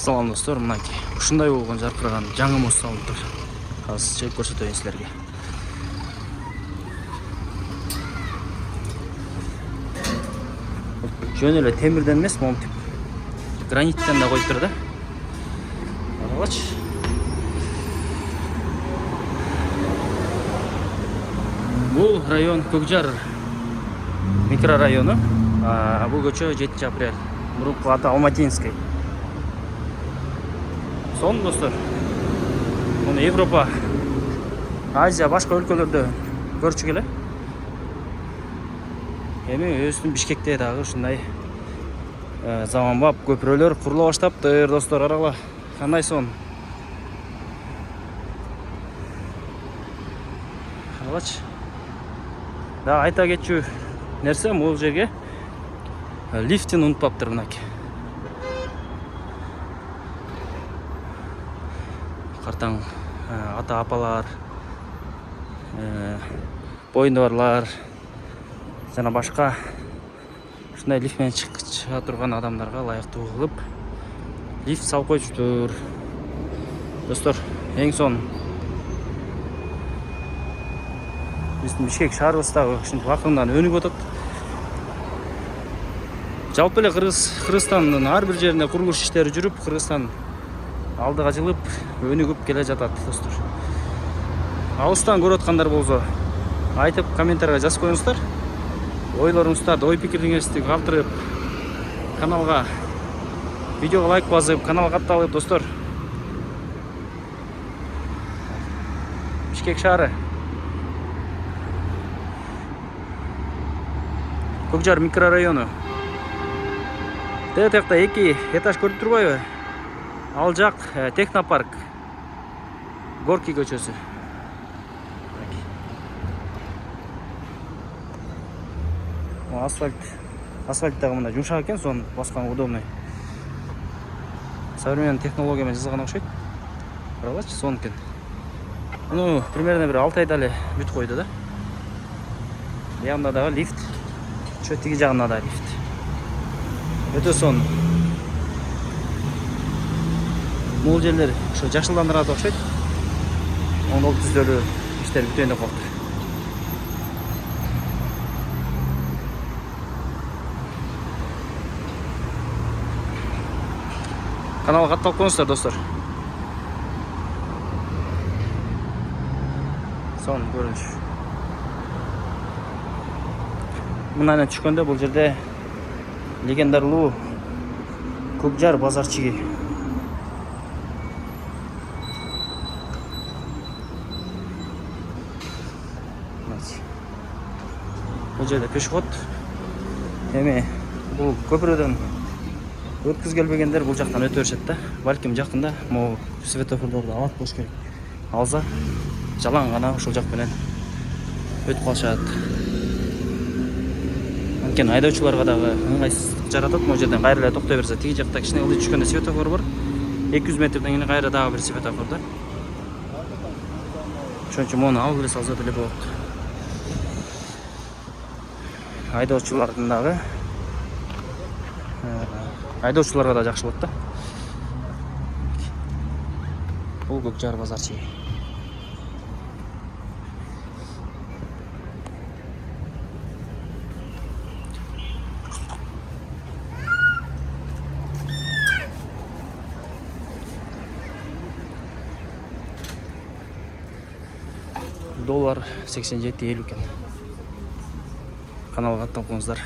Салам достор, мынакей ушундай болгон жаркыраган жаңы мост салынып. Азыр чыгып көрсөтөйүн силерге. Жөн эле темирден эмес, монтип граниттен да коюптур да. Карагыч. Бул район Көкжар микрорайону. Бул көчө 7 апрель. Мурунку аты Алматинский. Сон достор. Муну Европа, Азия, башка өлкөлөрдө көрчү келе. Эми өзүбүздүн Бишкекте дагы ушундай заманбап көпүрөлөр курула баштаптыр достор. Арала кандай сон? Карагыч. Да айта кетчү нерсе, бул жерге лифтин унутпаптыр мынакей. Картаң ата апалар, боюнда барлар жана башка ушундай лифт менен чыга турган адамдарга ылайыктуу кылып лифт салып койчуптур. Достор, эң сон биздин Бишкек шаарыбыздагы ушинтип акырындан өнүгүп атат. Жалпы эле Кыргызстандын ар бир жеринде курулуш иштери жүрүп, Кыргызстан алдыга жылып, өнүгүп келе жатат достор. Алыстан көрүп аткандар болсо, айтып комментарийга жазып коюңуздар. Ойлоруңуздарды, ой пикириңизди калтырып, каналга видеого лайк басып, каналга катталып достор. Бишкек шаары. Көкжар микрорайону. Тегта 2 этаж көрүп турбайбы? Ал жак Технопарк. Горки көчөсү. Асфальт дагы мында жумшак экен, сон басканга удобный. Современный технология менен жасалган окшойт. Карагычы, сон экен. Муну примерно бир 6 айда эле бүтүп койду да. Буягында дагы лифт. Чө тиги жагында да лифт. Өтө сон. Бул жерлер ошо жашылдандырат окшойт. Оңдолуп түзөлүү иштер бүтөйүн деп калыптыр. Каналга катталып коюңуздар достор. Сон көрүнүш. Мындан түшкөндө бул жерде легендарлуу Көкжар базарчыгы. Бул жерде пешеход. Эми бул көпүрөдөн өткүз келбегендер бул жактан өтө беришет да. Балким жакында могу светофордорду алат болуш керек. Алса жалаң гана ушул жак менен өтүп калышат. Анткени айдоочуларга дагы ыңгайсыздык жаратат. Могу жерден кайра эле токтой берсе, тиги жакта кичине ылдый түшкөндө светофор бар. 200 метрден кийин кайра дагы бир светофор да. Ошон үчүн мону алып эле салса деле болот. Айдоочулардын дагы айдоочуларга да жакшы болот да. Бул Көкжар базарчы. Доллар 87.50 экен. Каналга катталып коюңуздар.